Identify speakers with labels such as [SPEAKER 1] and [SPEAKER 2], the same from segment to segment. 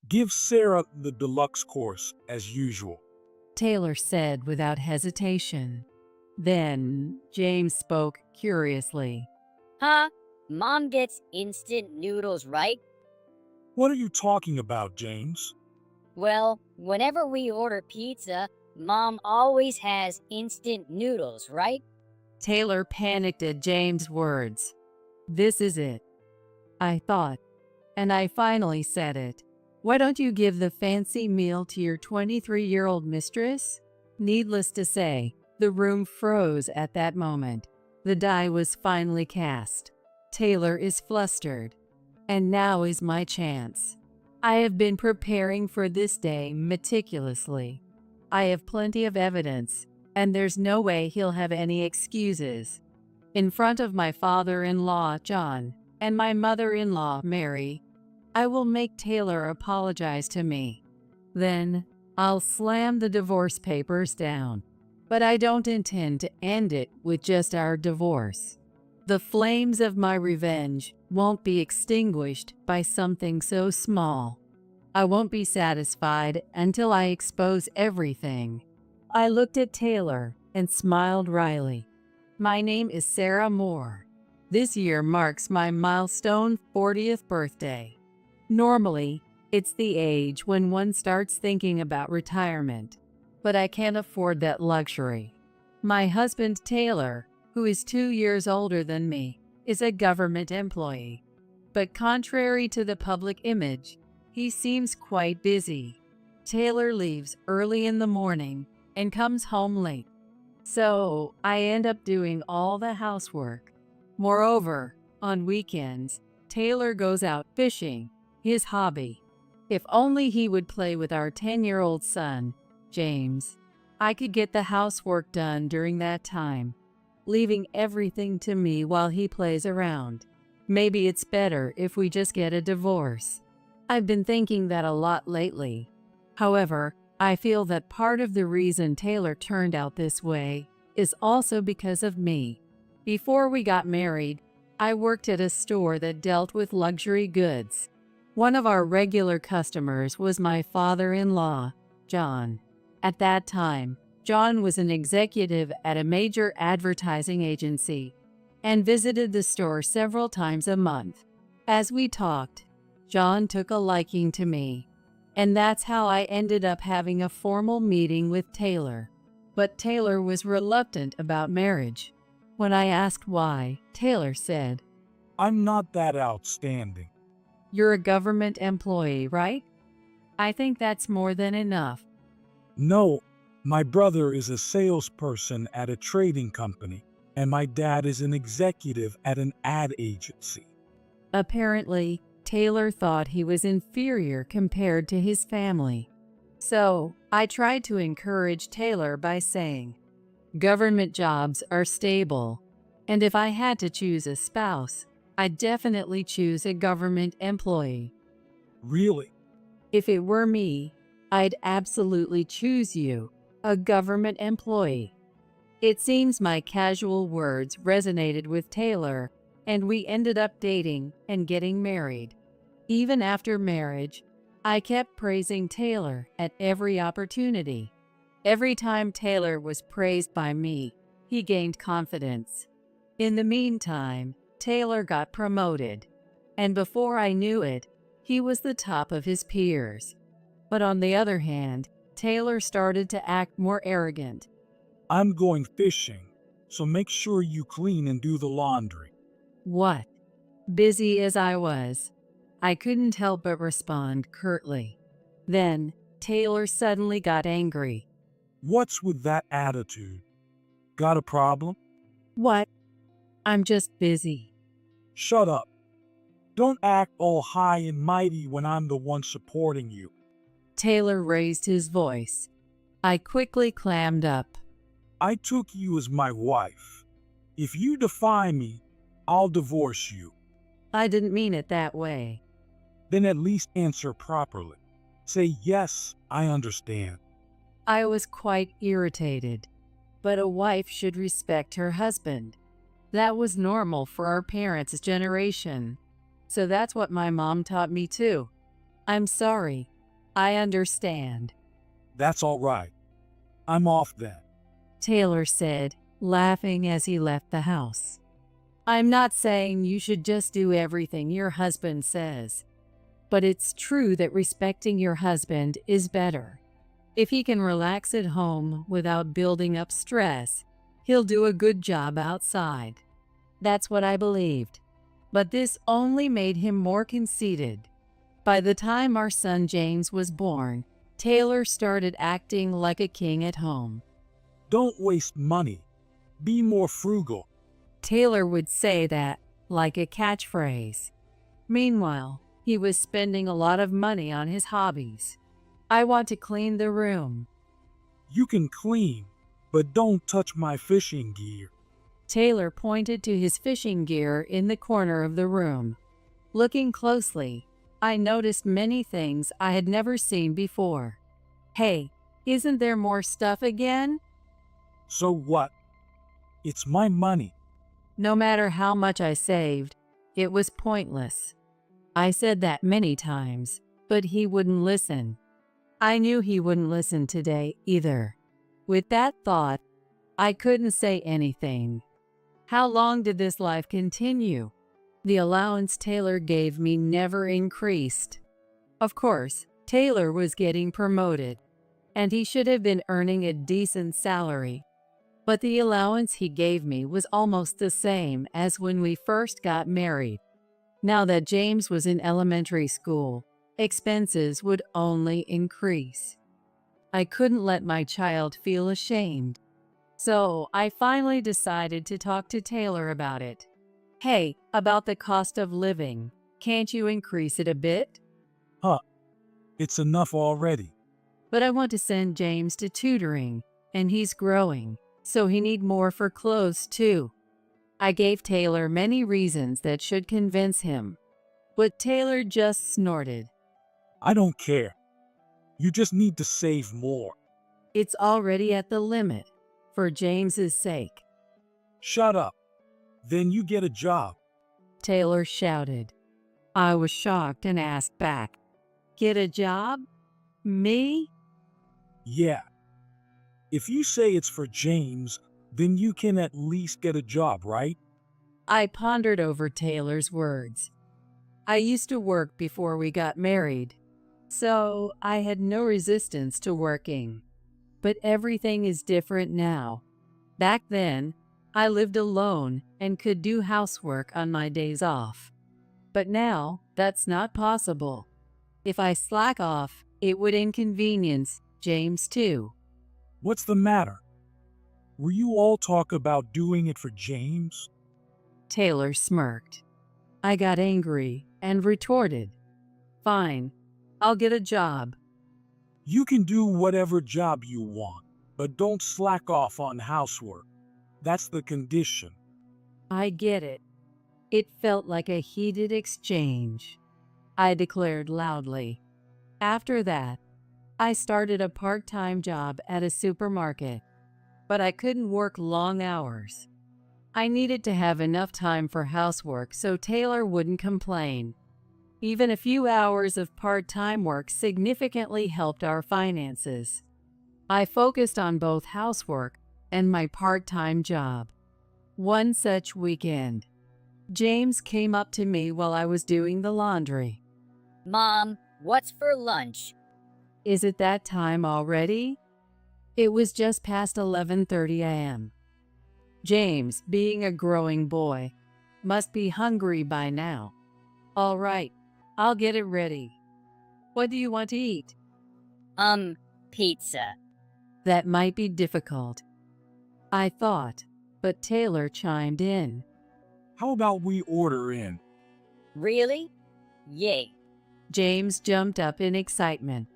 [SPEAKER 1] Give Sarah the deluxe course as usual.
[SPEAKER 2] Taylor said without hesitation. Then James spoke curiously.
[SPEAKER 3] Huh? Mom gets instant noodles, right?
[SPEAKER 1] What are you talking about, James?
[SPEAKER 3] Well, whenever we order pizza, Mom always has instant noodles, right?
[SPEAKER 2] Taylor panicked at James' words. This is it, I thought, and I finally said it. Why don't you give the fancy meal to your 23-year-old mistress? Needless to say, the room froze at that moment. The die was finally cast. Taylor is flustered. And now is my chance. I have been preparing for this day meticulously. I have plenty of evidence, and there's no way he'll have any excuses. In front of my father-in-law, John, and my mother-in-law, Mary, I will make Taylor apologize to me. Then, I'll slam the divorce papers down. But I don't intend to end it with just our divorce. The flames of my revenge won't be extinguished by something so small. I won't be satisfied until I expose everything. I looked at Taylor and smiled wryly. My name is Sarah Moore. This year marks my milestone 40th birthday. Normally, it's the age when one starts thinking about retirement, but I can't afford that luxury. My husband, Taylor, who is 2 years older than me, is a government employee. But contrary to the public image, he seems quite busy. Taylor leaves early in the morning and comes home late. So I end up doing all the housework. Moreover, on weekends, Taylor goes out fishing, his hobby. If only he would play with our 10-year-old son, James. I could get the housework done during that time, leaving everything to me while he plays around. Maybe it's better if we just get a divorce. I've been thinking that a lot lately. However, I feel that part of the reason Taylor turned out this way is also because of me. Before we got married, I worked at a store that dealt with luxury goods. One of our regular customers was my father-in-law, John. At that time, John was an executive at a major advertising agency and visited the store several times a month. As we talked, John took a liking to me, and that's how I ended up having a formal meeting with Taylor. But Taylor was reluctant about marriage. When I asked why, Taylor said,
[SPEAKER 1] I'm not that outstanding.
[SPEAKER 2] You're a government employee, right? I think that's more than enough.
[SPEAKER 1] No, my brother is a salesperson at a trading company, and my dad is an executive at an ad agency.
[SPEAKER 2] Apparently, Taylor thought he was inferior compared to his family. So, I tried to encourage Taylor by saying, government jobs are stable, and if I had to choose a spouse, I'd definitely choose a government employee.
[SPEAKER 1] Really?
[SPEAKER 2] If it were me, I'd absolutely choose you, a government employee. It seems my casual words resonated with Taylor, and we ended up dating and getting married. Even after marriage, I kept praising Taylor at every opportunity. Every time Taylor was praised by me, he gained confidence. In the meantime, Taylor got promoted, and before I knew it, he was the top of his peers. But on the other hand, Taylor started to act more arrogant.
[SPEAKER 1] I'm going fishing, so make sure you clean and do the laundry.
[SPEAKER 2] What? Busy as I was, I couldn't help but respond curtly. Then, Taylor suddenly got angry.
[SPEAKER 1] What's with that attitude? Got a problem?
[SPEAKER 2] What? I'm just busy.
[SPEAKER 1] Shut up. Don't act all high and mighty when I'm the one supporting you.
[SPEAKER 2] Taylor raised his voice. I quickly clammed up.
[SPEAKER 1] I took you as my wife. If you defy me, I'll divorce you.
[SPEAKER 2] I didn't mean it that way.
[SPEAKER 1] Then at least answer properly. Say, yes, I understand.
[SPEAKER 2] I was quite irritated. But a wife should respect her husband. That was normal for our parents' generation. So that's what my mom taught me too. I'm sorry, I understand,
[SPEAKER 1] That's all right. I'm off then.
[SPEAKER 2] Taylor said, laughing as he left the house. I'm not saying you should just do everything your husband says, but it's true that respecting your husband is better. If he can relax at home without building up stress, he'll do a good job outside. That's what I believed. But this only made him more conceited. By the time our son James was born, Taylor started acting like a king at home.
[SPEAKER 1] Don't waste money. Be more frugal.
[SPEAKER 2] Taylor would say that like a catchphrase. Meanwhile, he was spending a lot of money on his hobbies. I want to clean the room.
[SPEAKER 1] You can clean, but don't touch my fishing gear.
[SPEAKER 2] Taylor pointed to his fishing gear in the corner of the room. Looking closely, I noticed many things I had never seen before. Hey, isn't there more stuff again?
[SPEAKER 1] So what? It's my money.
[SPEAKER 2] No matter how much I saved, it was pointless. I said that many times, but he wouldn't listen. I knew he wouldn't listen today either. With that thought, I couldn't say anything. How long did this life continue? The allowance Taylor gave me never increased. Of course, Taylor was getting promoted, and he should have been earning a decent salary. But the allowance he gave me was almost the same as when we first got married. Now that James was in elementary school, expenses would only increase. I couldn't let my child feel ashamed. So I finally decided to talk to Taylor about it. Hey, about the cost of living, can't you increase it a bit?
[SPEAKER 1] It's enough already.
[SPEAKER 2] But I want to send James to tutoring, and he's growing, so he need more for clothes too. I gave Taylor many reasons that should convince him, but Taylor just snorted.
[SPEAKER 1] I don't care. You just need to save more.
[SPEAKER 2] It's already at the limit, for James's sake.
[SPEAKER 1] Shut up. Then you get a job.
[SPEAKER 2] Taylor shouted. I was shocked and asked back, get a job? Me?
[SPEAKER 1] Yeah. If you say it's for James, then you can at least get a job, right?
[SPEAKER 2] I pondered over Taylor's words. I used to work before we got married, so I had no resistance to working. But everything is different now. Back then, I lived alone and could do housework on my days off. But now, that's not possible. If I slack off, it would inconvenience James too.
[SPEAKER 1] What's the matter? Were you all talk about doing it for James?
[SPEAKER 2] Taylor smirked. I got angry and retorted, fine, I'll get a job.
[SPEAKER 1] You can do whatever job you want, but don't slack off on housework. That's the condition.
[SPEAKER 2] I get it. It felt like a heated exchange. I declared loudly. After that, I started a part-time job at a supermarket, but I couldn't work long hours. I needed to have enough time for housework so Taylor wouldn't complain. Even a few hours of part-time work significantly helped our finances. I focused on both housework and my part-time job. One such weekend, James came up to me while I was doing the laundry.
[SPEAKER 3] Mom, what's for lunch?
[SPEAKER 2] Is it that time already? It was just past 11:30 a.m. James, being a growing boy, must be hungry by now. All right, I'll get it ready. What do you want to eat?
[SPEAKER 3] Pizza.
[SPEAKER 2] That might be difficult, I thought, but Taylor chimed in.
[SPEAKER 1] How about we order in?
[SPEAKER 3] Really? Yay.
[SPEAKER 2] James jumped up in excitement.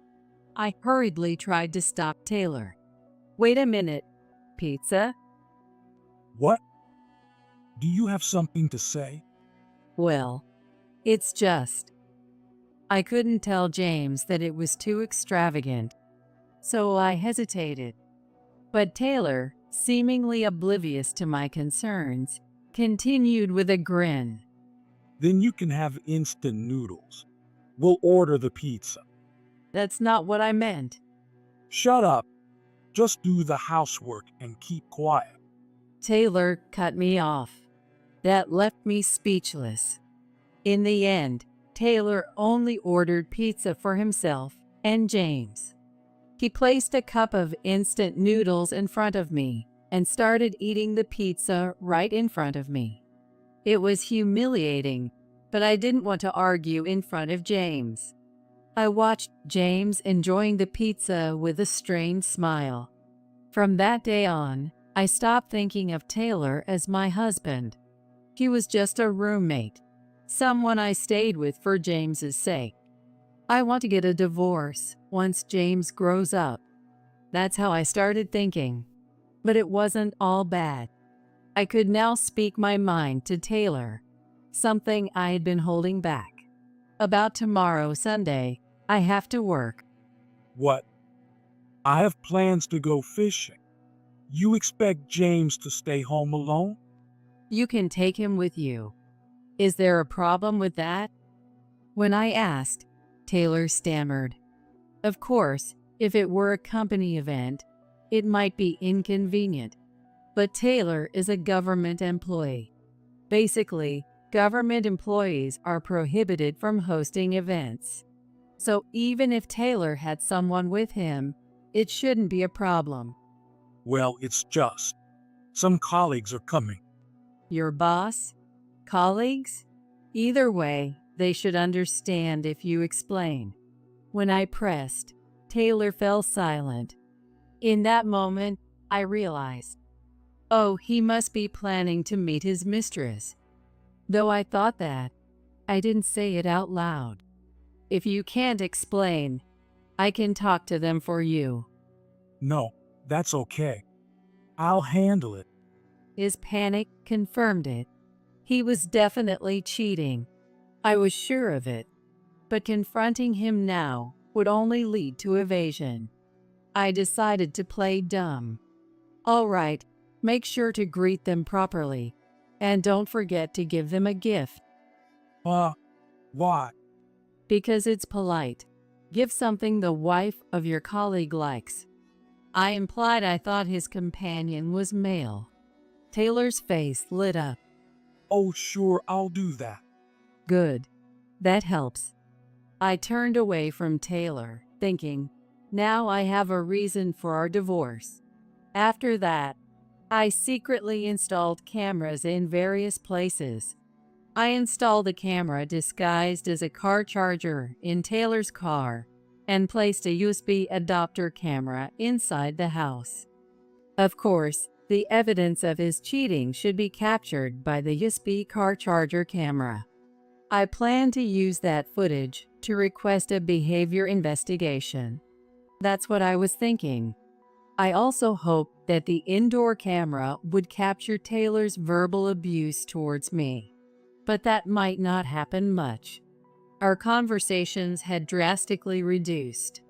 [SPEAKER 2] I hurriedly tried to stop Taylor. Wait a minute. Pizza?
[SPEAKER 1] What? Do you have something to say?
[SPEAKER 2] Well, it's just. I couldn't tell James that it was too extravagant, so I hesitated. But Taylor, seemingly oblivious to my concerns, continued with a grin.
[SPEAKER 1] Then you can have instant noodles. We'll order the pizza.
[SPEAKER 2] That's not what I meant.
[SPEAKER 1] Shut up. Just do the housework and keep quiet.
[SPEAKER 2] Taylor cut me off. That left me speechless. In the end, Taylor only ordered pizza for himself and James. He placed a cup of instant noodles in front of me and started eating the pizza right in front of me. It was humiliating, but I didn't want to argue in front of James. I watched James enjoying the pizza with a strained smile. From that day on, I stopped thinking of Taylor as my husband. He was just a roommate, someone I stayed with for James's sake. I want to get a divorce once James grows up. That's how I started thinking. But it wasn't all bad. I could now speak my mind to Taylor, something I had been holding back. About tomorrow, Sunday, I have to work.
[SPEAKER 1] What? I have plans to go fishing. You expect James to stay home alone?
[SPEAKER 2] You can take him with you. Is there a problem with that? When I asked, Taylor stammered. Of course, if it were a company event, it might be inconvenient. But Taylor is a government employee. Basically, government employees are prohibited from hosting events. So even if Taylor had someone with him, it shouldn't be a problem.
[SPEAKER 1] Well, it's just. Some colleagues are coming.
[SPEAKER 2] Your boss? Colleagues? Either way, they should understand if you explain. When I pressed, Taylor fell silent. In that moment, I realized, oh, he must be planning to meet his mistress. Though I thought that, I didn't say it out loud. If you can't explain, I can talk to them for you.
[SPEAKER 1] No, that's okay. I'll handle it.
[SPEAKER 2] His panic confirmed it. He was definitely cheating. I was sure of it. But confronting him now would only lead to evasion. I decided to play dumb. All right, make sure to greet them properly. And don't forget to give them a gift.
[SPEAKER 1] Why?
[SPEAKER 2] Because it's polite. Give something the wife of your colleague likes. I implied I thought his companion was male. Taylor's face lit up.
[SPEAKER 1] Oh, sure, I'll do that.
[SPEAKER 2] Good. That helps. I turned away from Taylor, thinking, now I have a reason for our divorce. After that, I secretly installed cameras in various places. I installed a camera disguised as a car charger in Taylor's car and placed a USB adapter camera inside the house. Of course, the evidence of his cheating should be captured by the USB car charger camera. I plan to use that footage to request a behavior investigation. That's what I was thinking. I also hoped that the indoor camera would capture Taylor's verbal abuse towards me. But that might not happen much. Our conversations had drastically reduced.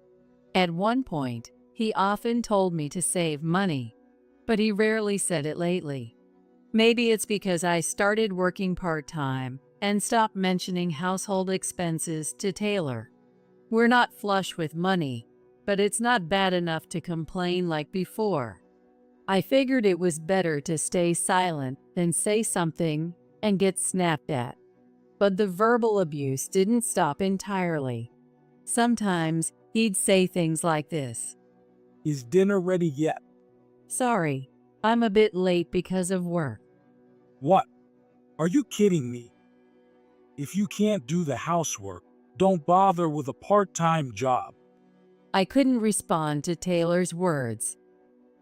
[SPEAKER 2] At one point, he often told me to save money, but he rarely said it lately. Maybe it's because I started working part-time and stopped mentioning household expenses to Taylor. We're not flush with money, but it's not bad enough to complain like before. I figured it was better to stay silent than say something and get snapped at. But the verbal abuse didn't stop entirely. Sometimes he'd say things like this.
[SPEAKER 1] Is dinner ready yet?
[SPEAKER 2] Sorry, I'm a bit late because of work.
[SPEAKER 1] What? Are you kidding me? If you can't do the housework, don't bother with a part-time job.
[SPEAKER 2] I couldn't respond to Taylor's words.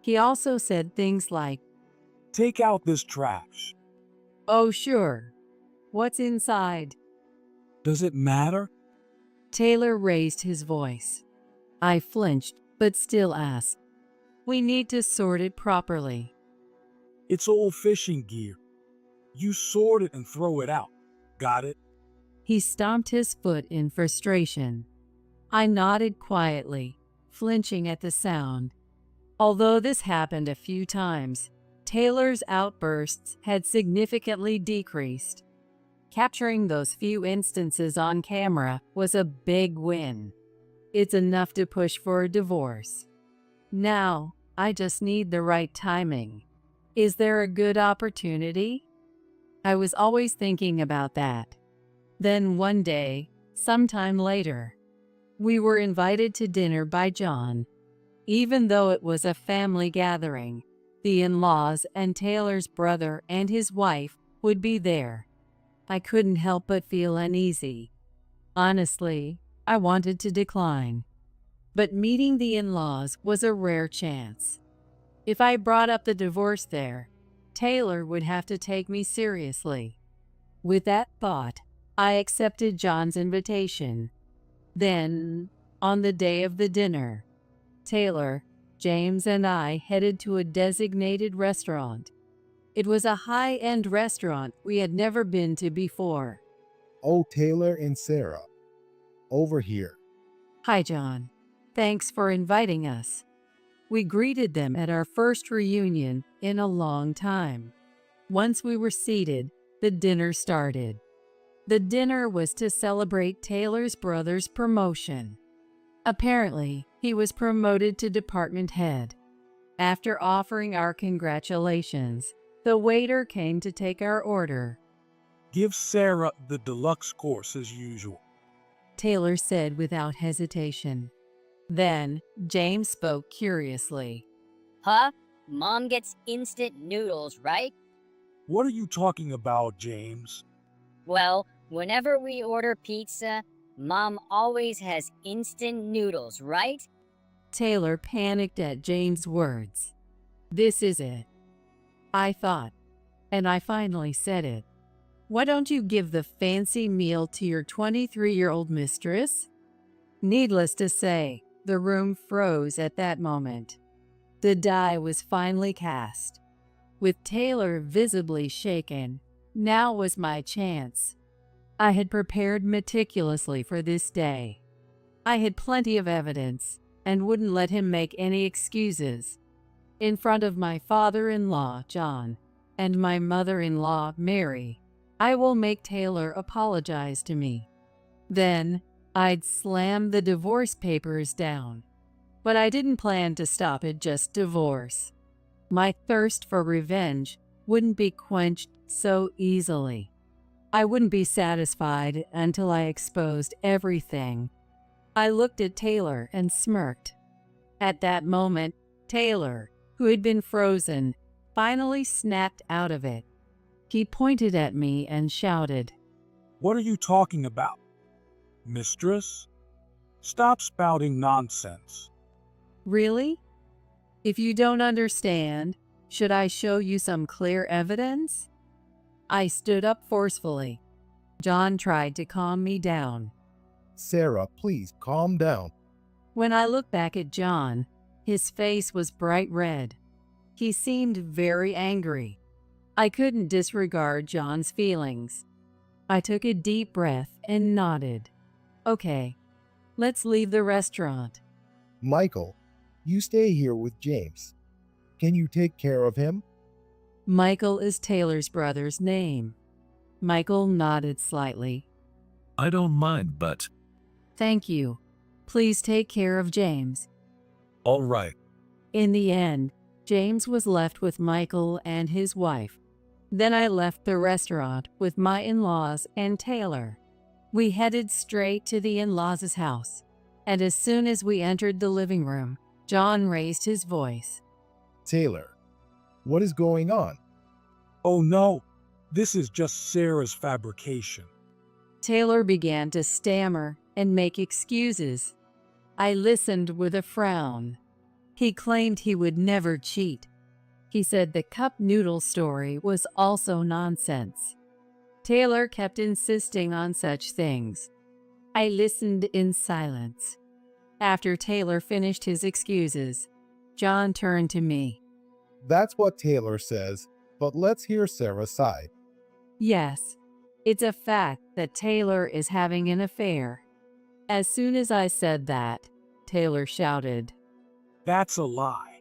[SPEAKER 2] He also said things like,
[SPEAKER 1] Take out this trash.
[SPEAKER 2] oh sure. What's inside?
[SPEAKER 1] Does it matter?
[SPEAKER 2] Taylor raised his voice. I flinched, but still asked, we need to sort it properly.
[SPEAKER 1] It's old fishing gear. You sort it and throw it out. Got it?
[SPEAKER 2] He stomped his foot in frustration. I nodded quietly, flinching at the sound. Although this happened a few times, Taylor's outbursts had significantly decreased. Capturing those few instances on camera was a big win. It's enough to push for a divorce. Now, I just need the right timing. Is there a good opportunity? I was always thinking about that. Then one day, sometime later, we were invited to dinner by John. Even though it was a family gathering, the in-laws and Taylor's brother and his wife would be there. I couldn't help but feel uneasy. Honestly, I wanted to decline. But meeting the in-laws was a rare chance. If I brought up the divorce there, Taylor would have to take me seriously. With that thought, I accepted John's invitation. Then, on the day of the dinner, Taylor, James, and I headed to a designated restaurant. It was a high-end restaurant we had never been to before.
[SPEAKER 4] Oh, Taylor and Sarah, over here.
[SPEAKER 2] Hi, John. Thanks for inviting us. We greeted them at our first reunion in a long time. Once we were seated, the dinner started. The dinner was to celebrate Taylor's brother's promotion. Apparently, he was promoted to department head. After offering our congratulations, the waiter came to take our order.
[SPEAKER 1] Give Sarah the deluxe course as usual.
[SPEAKER 2] Taylor said without hesitation. Then, James spoke curiously.
[SPEAKER 3] Huh? Mom gets instant noodles, right?
[SPEAKER 1] What are you talking about, James?
[SPEAKER 3] Well, whenever we order pizza, Mom always has instant noodles, right?
[SPEAKER 2] Taylor panicked at James' words. This is it, I thought, and I finally said it. Why don't you give the fancy meal to your 23-year-old mistress? Needless to say, the room froze at that moment. The die was finally cast. With Taylor visibly shaken, now was my chance. I had prepared meticulously for this day. I had plenty of evidence and wouldn't let him make any excuses. In front of my father-in-law, John, and my mother-in-law, Mary, I will make Taylor apologize to me. Then, I'd slam the divorce papers down. But I didn't plan to stop at just divorce. My thirst for revenge wouldn't be quenched so easily. I wouldn't be satisfied until I exposed everything. I looked at Taylor and smirked. At that moment, Taylor, who had been frozen, finally snapped out of it. He pointed at me and shouted,
[SPEAKER 1] What are you talking about? Mistress? Stop spouting nonsense.
[SPEAKER 2] Really? If you don't understand, should I show you some clear evidence? I stood up forcefully. John tried to calm me down.
[SPEAKER 4] Sarah, please calm down.
[SPEAKER 2] When I looked back at John, his face was bright red. He seemed very angry. I couldn't disregard John's feelings. I took a deep breath and nodded. Okay, let's leave the restaurant.
[SPEAKER 4] Michael, you stay here with James. Can you take care of him?
[SPEAKER 2] Michael is Taylor's brother's name. Michael nodded slightly.
[SPEAKER 5] I don't mind, but
[SPEAKER 2] Thank you. Please take care of James.
[SPEAKER 5] all right.
[SPEAKER 2] In the end, James was left with Michael and his wife. Then I left the restaurant with my in-laws and Taylor. We headed straight to the in-laws' house, and as soon as we entered the living room, John raised his voice.
[SPEAKER 4] Taylor, what is going on?
[SPEAKER 1] Oh no, this is just Sarah's fabrication.
[SPEAKER 2] Taylor began to stammer and make excuses. I listened with a frown. He claimed he would never cheat. He said the cup noodle story was also nonsense. Taylor kept insisting on such things. I listened in silence. After Taylor finished his excuses, John turned to me.
[SPEAKER 4] That's what Taylor says, but let's hear Sarah's side.
[SPEAKER 2] Yes, it's a fact that Taylor is having an affair. As soon as I said that, Taylor shouted,
[SPEAKER 1] That's a lie.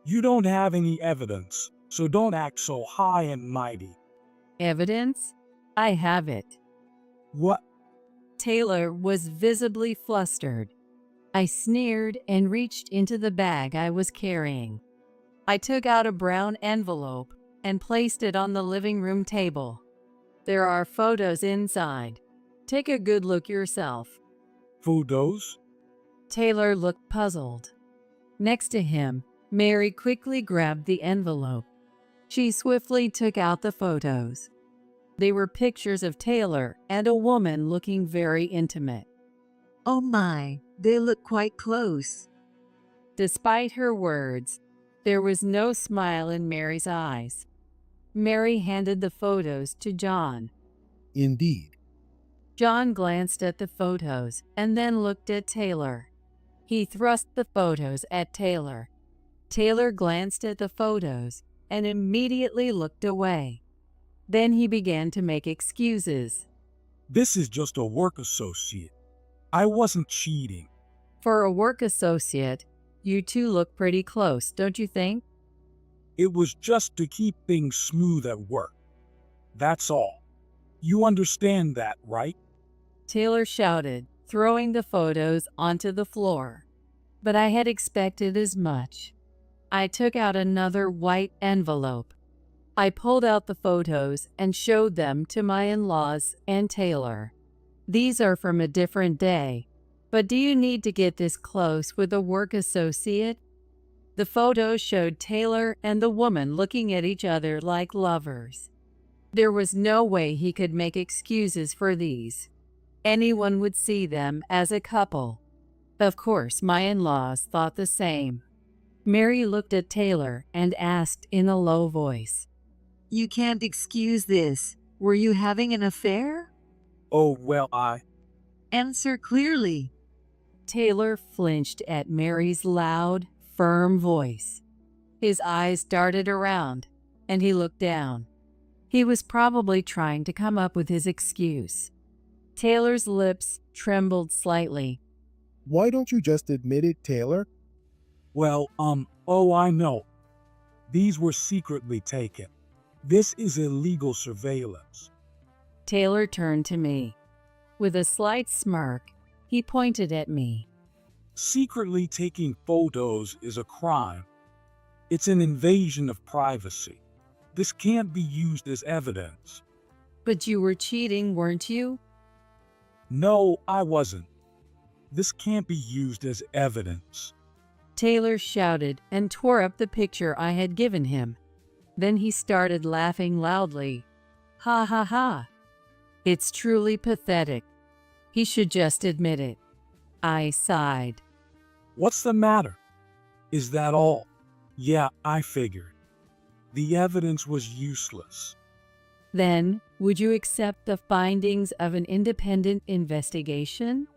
[SPEAKER 1] You don't have any evidence, so don't act so high and mighty.
[SPEAKER 2] Evidence? I have it.
[SPEAKER 1] What?
[SPEAKER 2] Taylor was visibly flustered. I sneered and reached into the bag I was carrying. I took out a brown envelope and placed it on the living room table. There are photos inside. Take a good look yourself.
[SPEAKER 1] Photos?
[SPEAKER 2] Taylor looked puzzled. Next to him, Mary quickly grabbed the envelope. She swiftly took out the photos. They were pictures of Taylor and a woman looking very intimate.
[SPEAKER 6] Oh my, they look quite close.
[SPEAKER 2] Despite her words, there was no smile in Mary's eyes. Mary handed the photos to John.
[SPEAKER 4] Indeed.
[SPEAKER 2] John glanced at the photos and then looked at Taylor. He thrust the photos at Taylor. Taylor glanced at the photos and immediately looked away. Then he began to make excuses.
[SPEAKER 1] This is just a work associate. I wasn't cheating.
[SPEAKER 2] For a work associate, you two look pretty close, don't you think?
[SPEAKER 1] It was just to keep things smooth at work. That's all. You understand that, right?
[SPEAKER 2] Taylor shouted, throwing the photos onto the floor. But I had expected as much. I took out another white envelope. I pulled out the photos and showed them to my in-laws and Taylor. These are from a different day, but do you need to get this close with a work associate? The photos showed Taylor and the woman looking at each other like lovers. There was no way he could make excuses for these. Anyone would see them as a couple. Of course, my in-laws thought the same. Mary looked at Taylor and asked in a low voice,
[SPEAKER 6] You can't excuse this. Were you having an affair?
[SPEAKER 1] Oh, well,
[SPEAKER 6] Answer clearly.
[SPEAKER 2] Taylor flinched at Mary's loud, firm voice. His eyes darted around, and he looked down. He was probably trying to come up with his excuse. Taylor's lips trembled slightly.
[SPEAKER 4] Why don't you just admit it, Taylor?
[SPEAKER 1] Well, I know. These were secretly taken. This is illegal surveillance.
[SPEAKER 2] Taylor turned to me. With a slight smirk, he pointed at me.
[SPEAKER 1] Secretly taking photos is a crime. It's an invasion of privacy. This can't be used as evidence.
[SPEAKER 2] But you were cheating, weren't you?
[SPEAKER 1] No, I wasn't. This can't be used as evidence.
[SPEAKER 2] Taylor shouted and tore up the picture I had given him. Then he started laughing loudly. Ha ha ha. It's truly pathetic. He should just admit it. I sighed.
[SPEAKER 1] What's the matter? Is that all? Yeah, I figured. The evidence was useless.
[SPEAKER 2] Then, would you accept the findings of an independent investigation?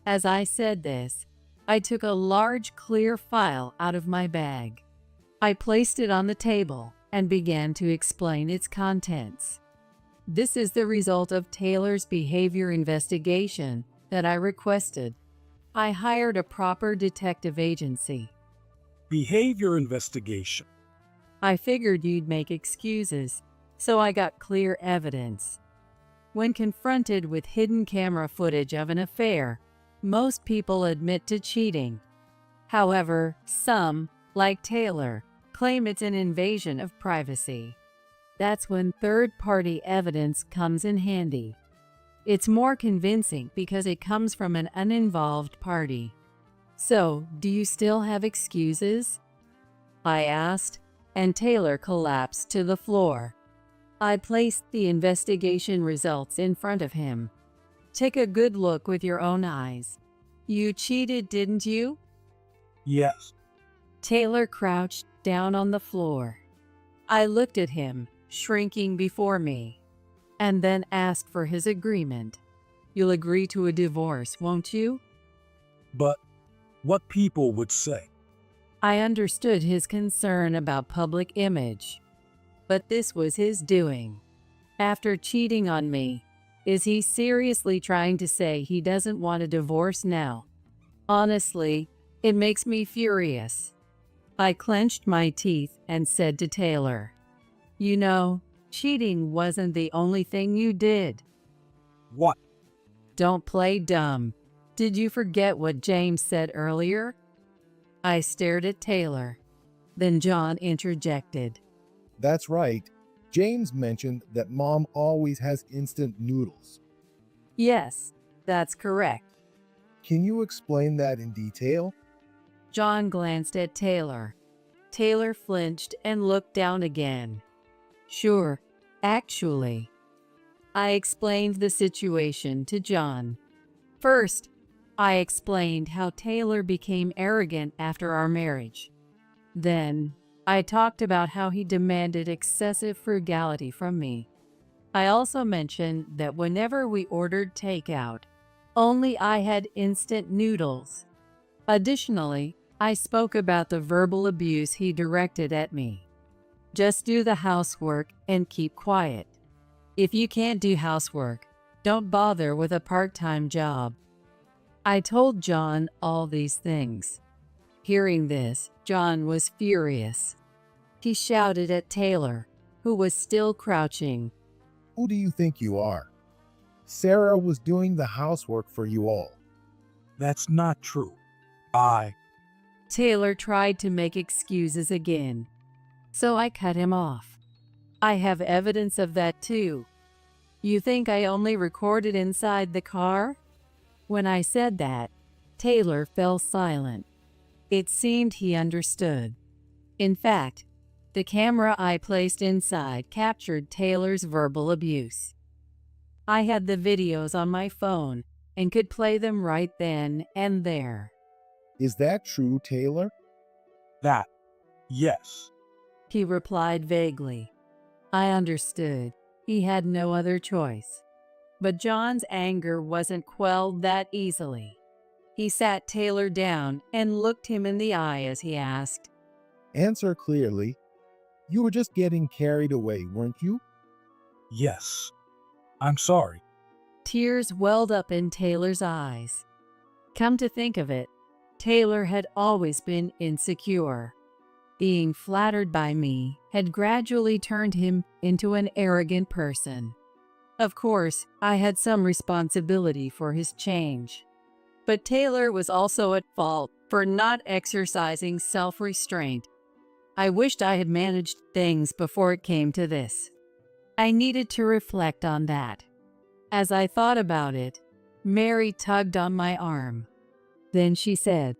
[SPEAKER 2] As I said this, I took a large clear file out of my bag. I placed it on the table and began to explain its contents. This is the result of Taylor's behavior investigation that I requested. I hired a proper detective agency.
[SPEAKER 1] Behavior investigation.
[SPEAKER 2] I figured you'd make excuses, so I got clear evidence. When confronted with hidden camera footage of an affair, most people admit to cheating. However, some, like Taylor, claim it's an invasion of privacy. That's when third-party evidence comes in handy. It's more convincing because it comes from an uninvolved party. So, do you still have excuses? I asked, and Taylor collapsed to the floor. I placed the investigation results in front of him. Take a good look with your own eyes. You cheated, didn't you?
[SPEAKER 1] Yes.
[SPEAKER 2] Taylor crouched down on the floor. I looked at him, shrinking before me, and then asked for his agreement. You'll agree to a divorce, won't you?
[SPEAKER 1] But what people would say.
[SPEAKER 2] I understood his concern about public image. But this was his doing. After cheating on me, is he seriously trying to say he doesn't want a divorce now? Honestly, it makes me furious. I clenched my teeth and said to Taylor, You know, cheating wasn't the only thing you did.
[SPEAKER 1] What?
[SPEAKER 2] Don't play dumb. Did you forget what James said earlier? I stared at Taylor. Then John interjected.
[SPEAKER 4] That's right. James mentioned that Mom always has instant noodles.
[SPEAKER 2] Yes, that's correct.
[SPEAKER 4] Can you explain that in detail?
[SPEAKER 2] John glanced at Taylor. Taylor flinched and looked down again. Sure, actually. I explained the situation to John. First, I explained how Taylor became arrogant after our marriage. Then, I talked about how he demanded excessive frugality from me. I also mentioned that whenever we ordered takeout, only I had instant noodles. Additionally, I spoke about the verbal abuse he directed at me. Just do the housework and keep quiet. If you can't do housework, don't bother with a part-time job. I told John all these things. Hearing this, John was furious. He shouted at Taylor, who was still crouching.
[SPEAKER 4] Who do you think you are? Sarah was doing the housework for you all.
[SPEAKER 1] That's not true.
[SPEAKER 2] Taylor tried to make excuses again, so I cut him off. I have evidence of that too. You think I only recorded inside the car? When I said that, Taylor fell silent. It seemed he understood. In fact, the camera I placed inside captured Taylor's verbal abuse. I had the videos on my phone and could play them right then and there.
[SPEAKER 4] Is that true, Taylor?
[SPEAKER 1] Yes.
[SPEAKER 2] He replied vaguely. I understood. He had no other choice. But John's anger wasn't quelled that easily. He sat Taylor down and looked him in the eye as he asked,
[SPEAKER 4] Answer clearly. You were just getting carried away, weren't you?
[SPEAKER 1] Yes. I'm sorry.
[SPEAKER 2] Tears welled up in Taylor's eyes. Come to think of it, Taylor had always been insecure. Being flattered by me had gradually turned him into an arrogant person. Of course, I had some responsibility for his change. But Taylor was also at fault for not exercising self-restraint. I wished I had managed things before it came to this. I needed to reflect on that. As I thought about it, Mary tugged on my arm. Then she said,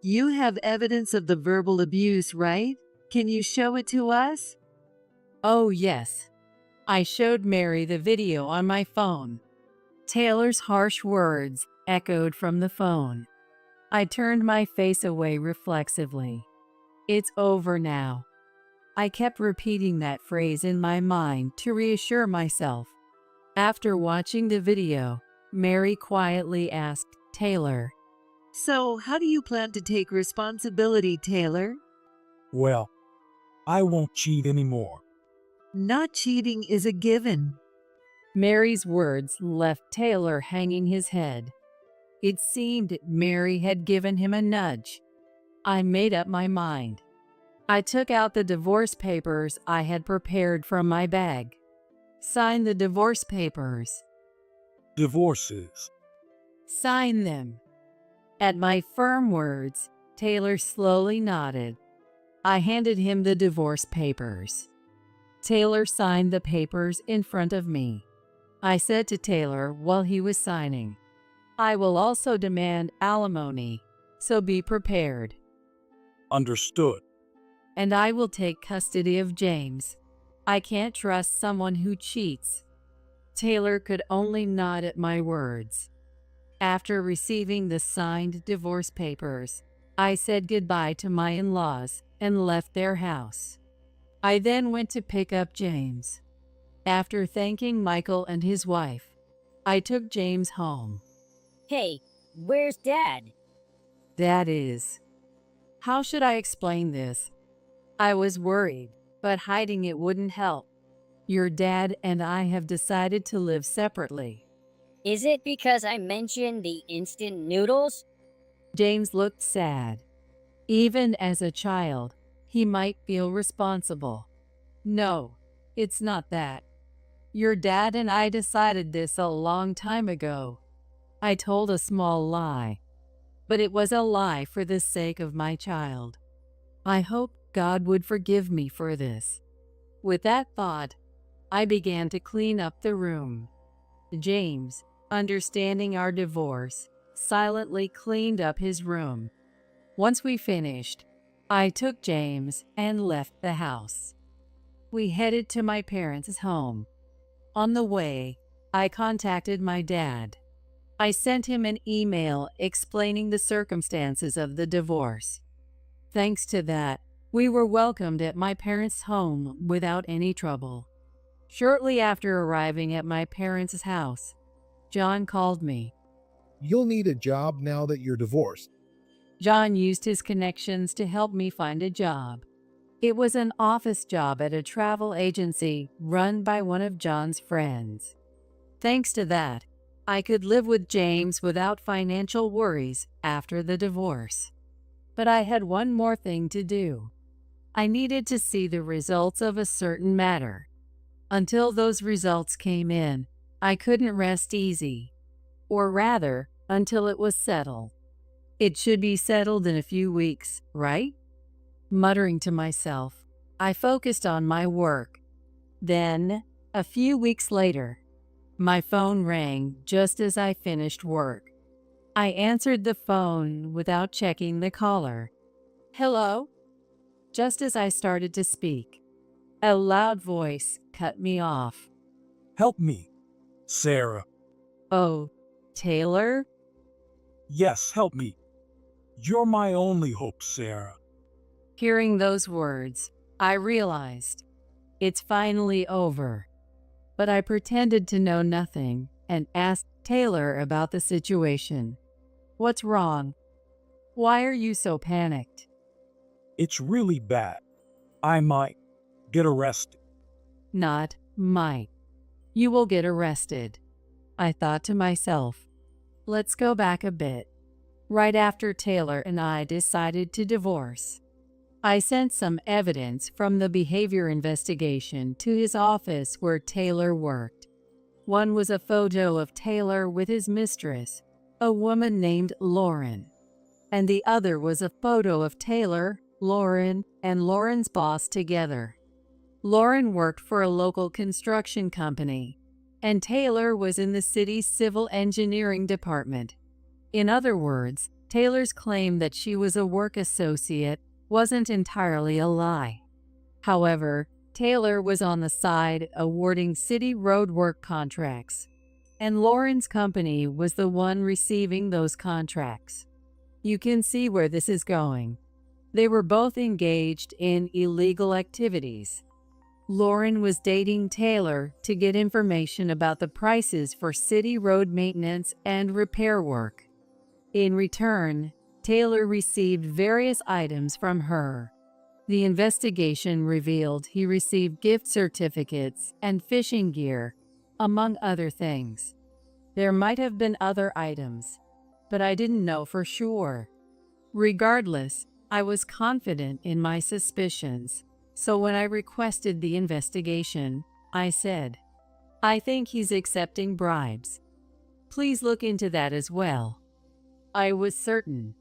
[SPEAKER 6] You have evidence of the verbal abuse, right? Can you show it to us?
[SPEAKER 2] Oh yes. I showed Mary the video on my phone. Taylor's harsh words echoed from the phone. I turned my face away reflexively. It's over now. I kept repeating that phrase in my mind to reassure myself. After watching the video, Mary quietly asked Taylor,
[SPEAKER 6] So, how do you plan to take responsibility, Taylor?
[SPEAKER 1] Well, I won't cheat anymore.
[SPEAKER 6] Not cheating is a given.
[SPEAKER 2] Mary's words left Taylor hanging his head. It seemed Mary had given him a nudge. I made up my mind. I took out the divorce papers I had prepared from my bag. Sign the divorce papers.
[SPEAKER 1] Divorces.
[SPEAKER 2] Sign them. At my firm words, Taylor slowly nodded. I handed him the divorce papers. Taylor signed the papers in front of me. I said to Taylor while he was signing, I will also demand alimony, so be prepared.
[SPEAKER 1] Understood.
[SPEAKER 2] And I will take custody of James. I can't trust someone who cheats. Taylor could only nod at my words. After receiving the signed divorce papers, I said goodbye to my in-laws and left their house. I then went to pick up James. After thanking Michael and his wife, I took James home.
[SPEAKER 3] Hey, where's Dad?
[SPEAKER 2] That is. How should I explain this? I was worried, but hiding it wouldn't help. Your dad and I have decided to live separately.
[SPEAKER 3] Is it because I mentioned the instant noodles?
[SPEAKER 2] James looked sad. Even as a child, he might feel responsible. No, it's not that. Your dad and I decided this a long time ago. I told a small lie, but it was a lie for the sake of my child. I hope God would forgive me for this. With that thought, I began to clean up the room. James, understanding our divorce, silently cleaned up his room. Once we finished, I took James and left the house. We headed to my parents' home. On the way, I contacted my dad. I sent him an email explaining the circumstances of the divorce. Thanks to that, we were welcomed at my parents' home without any trouble. Shortly after arriving at my parents' house, John called me.
[SPEAKER 4] You'll need a job now that you're divorced.
[SPEAKER 2] John used his connections to help me find a job. It was an office job at a travel agency run by one of John's friends. Thanks to that, I could live with James without financial worries after the divorce. But I had one more thing to do. I needed to see the results of a certain matter. Until those results came in, I couldn't rest easy. Or rather, until it was settled. It should be settled in a few weeks, right? Muttering to myself, I focused on my work. Then, a few weeks later, my phone rang just as I finished work. I answered the phone without checking the caller. Hello? Just as I started to speak, a loud voice cut me off.
[SPEAKER 1] Help me, Sarah.
[SPEAKER 2] Oh, Taylor?
[SPEAKER 1] Yes, help me. You're my only hope, Sarah.
[SPEAKER 2] Hearing those words, I realized it's finally over. But I pretended to know nothing and asked Taylor about the situation. What's wrong? Why are you so panicked?
[SPEAKER 1] It's really bad. I might get arrested.
[SPEAKER 2] Not might. You will get arrested. I thought to myself. Let's go back a bit. Right after Taylor and I decided to divorce, I sent some evidence from the behavior investigation to his office where Taylor worked. One was a photo of Taylor with his mistress, a woman named Lauren, and the other was a photo of Taylor, Lauren, and Lauren's boss together. Lauren worked for a local construction company, and Taylor was in the city's civil engineering department. In other words, Taylor's claim that she was a work associate wasn't entirely a lie. However, Taylor was on the side awarding city road work contracts, and Lauren's company was the one receiving those contracts. You can see where this is going. They were both engaged in illegal activities. Lauren was dating Taylor to get information about the prices for city road maintenance and repair work. In return, Taylor received various items from her. The investigation revealed he received gift certificates and fishing gear, among other things. There might have been other items, but I didn't know for sure. Regardless, I was confident in my suspicions, so when I requested the investigation, I said, I think he's accepting bribes. Please look into that as well. I was certain,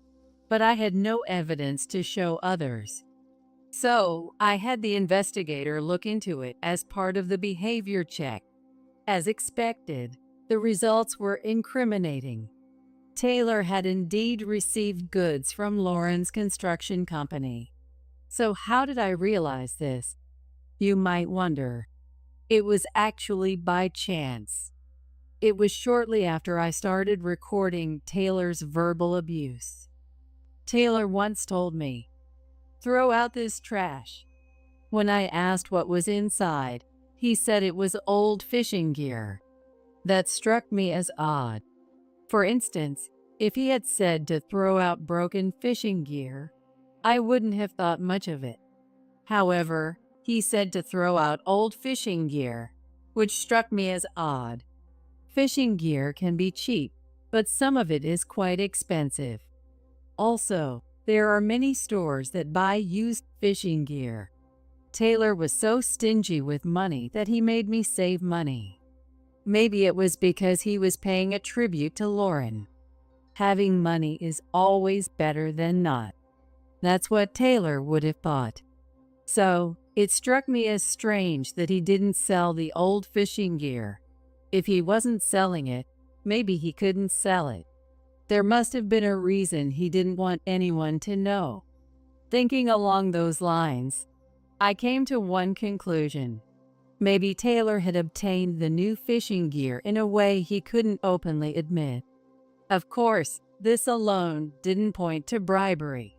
[SPEAKER 2] but I had no evidence to show others. So I had the investigator look into it as part of the behavior check. As expected, the results were incriminating. Taylor had indeed received goods from Lauren's construction company. So how did I realize this? You might wonder. It was actually by chance. It was shortly after I started recording Taylor's verbal abuse. Taylor once told me, "Throw out this trash." When I asked what was inside, he said it was old fishing gear. That struck me as odd. For instance, if he had said to throw out broken fishing gear, I wouldn't have thought much of it. However, he said to throw out old fishing gear, which struck me as odd. Fishing gear can be cheap, but some of it is quite expensive. Also, there are many stores that buy used fishing gear. Taylor was so stingy with money that he made me save money. Maybe it was because he was paying a tribute to Lauren. Having money is always better than not. That's what Taylor would have thought. So, it struck me as strange that he didn't sell the old fishing gear. If he wasn't selling it, maybe he couldn't sell it. There must have been a reason he didn't want anyone to know. Thinking along those lines, I came to one conclusion. Maybe Taylor had obtained the new fishing gear in a way he couldn't openly admit. Of course, this alone didn't point to bribery.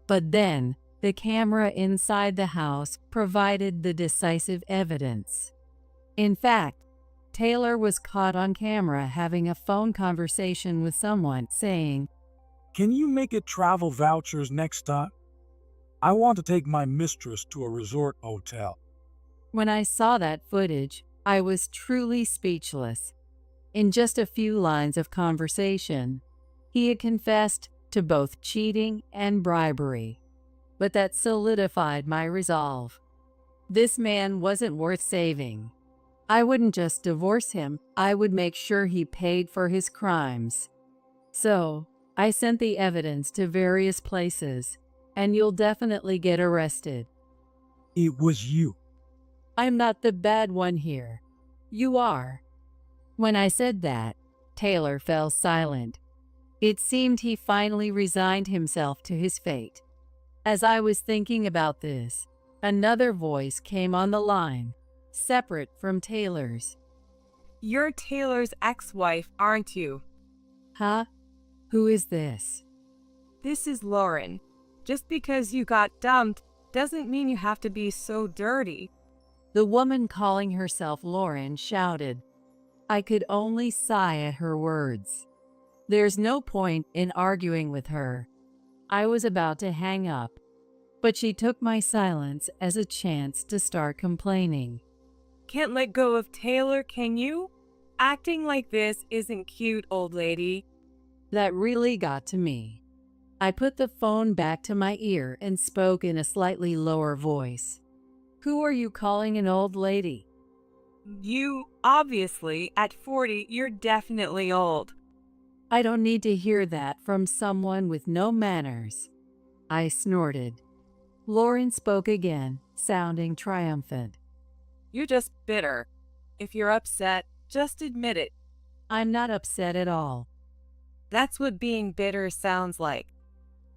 [SPEAKER 2] But then, the camera inside the house provided the decisive evidence. In fact, Taylor was caught on camera having a phone conversation with someone saying,
[SPEAKER 1] "Can you make it travel vouchers next time? I want to take my mistress to a resort hotel."
[SPEAKER 2] When I saw that footage, I was truly speechless. In just a few lines of conversation, he had confessed to both cheating and bribery. But that solidified my resolve. This man wasn't worth saving. I wouldn't just divorce him, I would make sure he paid for his crimes. So, I sent the evidence to various places, and you'll definitely get arrested.
[SPEAKER 1] It was you.
[SPEAKER 2] I'm not the bad one here. You are. When I said that, Taylor fell silent. It seemed he finally resigned himself to his fate. As I was thinking about this, another voice came on the line, separate from Taylor's.
[SPEAKER 7] "You're Taylor's ex-wife, aren't you?"
[SPEAKER 2] Huh? Who is this?
[SPEAKER 7] "This is Lauren. Just because you got dumped doesn't mean you have to be so dirty."
[SPEAKER 2] The woman calling herself Lauren shouted. I could only sigh at her words. There's no point in arguing with her. I was about to hang up, but she took my silence as a chance to start complaining.
[SPEAKER 7] "Can't let go of Taylor, can you? Acting like this isn't cute, old lady."
[SPEAKER 2] That really got to me. I put the phone back to my ear and spoke in a slightly lower voice. Who are you calling an old lady?
[SPEAKER 7] "You, obviously, at 40, you're definitely old."
[SPEAKER 2] I don't need to hear that from someone with no manners. I snorted. Lauren spoke again, sounding triumphant.
[SPEAKER 7] "You're just bitter. If you're upset, just admit it."
[SPEAKER 2] I'm not upset at all.
[SPEAKER 7] "That's what being bitter sounds like."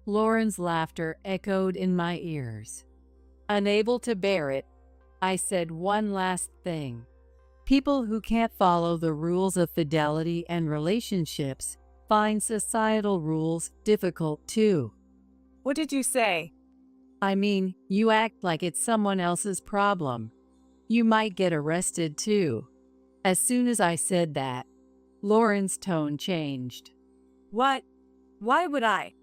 [SPEAKER 2] Lauren's laughter echoed in my ears. Unable to bear it, I said one last thing. People who can't follow the rules of fidelity and relationships find societal rules difficult too.
[SPEAKER 7] "What did you say?"
[SPEAKER 2] I mean, you act like it's someone else's problem. You might get arrested too. As soon as I said that, Lauren's tone changed.
[SPEAKER 7] "What? Why would I?"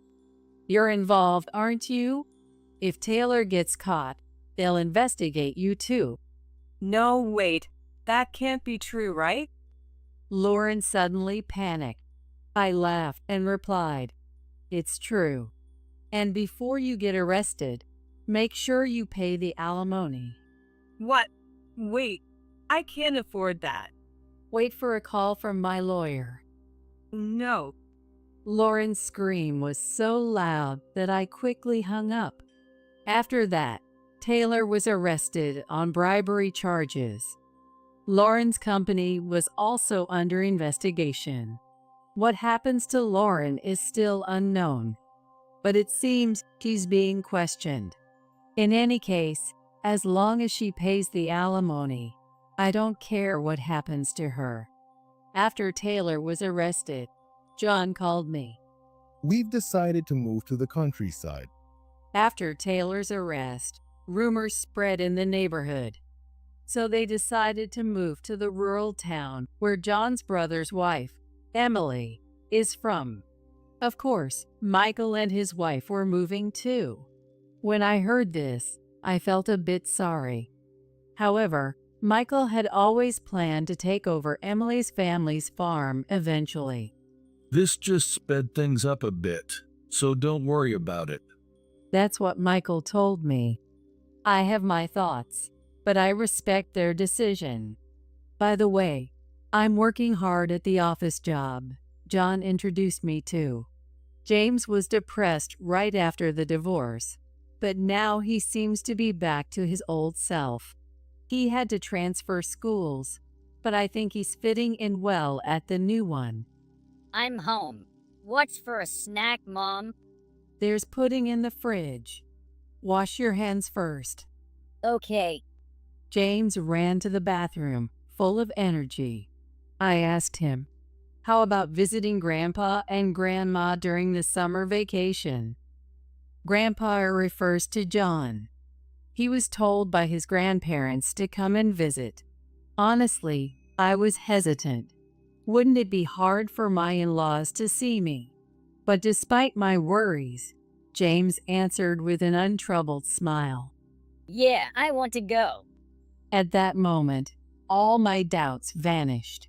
[SPEAKER 2] You're involved, aren't you? If Taylor gets caught, they'll investigate you too.
[SPEAKER 7] "No, wait. That can't be true, right?"
[SPEAKER 2] Lauren suddenly panicked. I laughed and replied, It's true. And before you get arrested, make sure you pay the alimony.
[SPEAKER 7] "What? Wait. I can't afford that."
[SPEAKER 2] Wait for a call from my lawyer.
[SPEAKER 7] "No."
[SPEAKER 2] Lauren's scream was so loud that I quickly hung up. After that, Taylor was arrested on bribery charges. Lauren's company was also under investigation. What happens to Lauren is still unknown, but it seems she's being questioned. In any case, as long as she pays the alimony, I don't care what happens to her. After Taylor was arrested, John called me.
[SPEAKER 4] We've decided to move to the countryside.
[SPEAKER 2] After Taylor's arrest, rumors spread in the neighborhood. So they decided to move to the rural town where John's brother's wife, Emily, is from. Of course, Michael and his wife were moving too. When I heard this, I felt a bit sorry. However, Michael had always planned to take over Emily's family's farm eventually.
[SPEAKER 5] This just sped things up a bit, so don't worry about it.
[SPEAKER 2] That's what Michael told me. I have my thoughts, but I respect their decision. By the way, I'm working hard at the office job John introduced me to. James was depressed right after the divorce, but now he seems to be back to his old self. He had to transfer schools, but I think he's fitting in well at the new one.
[SPEAKER 3] I'm home. What's for a snack, Mom?
[SPEAKER 2] There's pudding in the fridge. Wash your hands first.
[SPEAKER 3] Okay.
[SPEAKER 2] James ran to the bathroom, full of energy. I asked him, "How about visiting Grandpa and Grandma during the summer vacation?" Grandpa refers to John. He was told by his grandparents to come and visit. Honestly, I was hesitant. Wouldn't it be hard for my in-laws to see me? But despite my worries, James answered with an untroubled smile.
[SPEAKER 3] Yeah, I want to go.
[SPEAKER 2] At that moment, all my doubts vanished.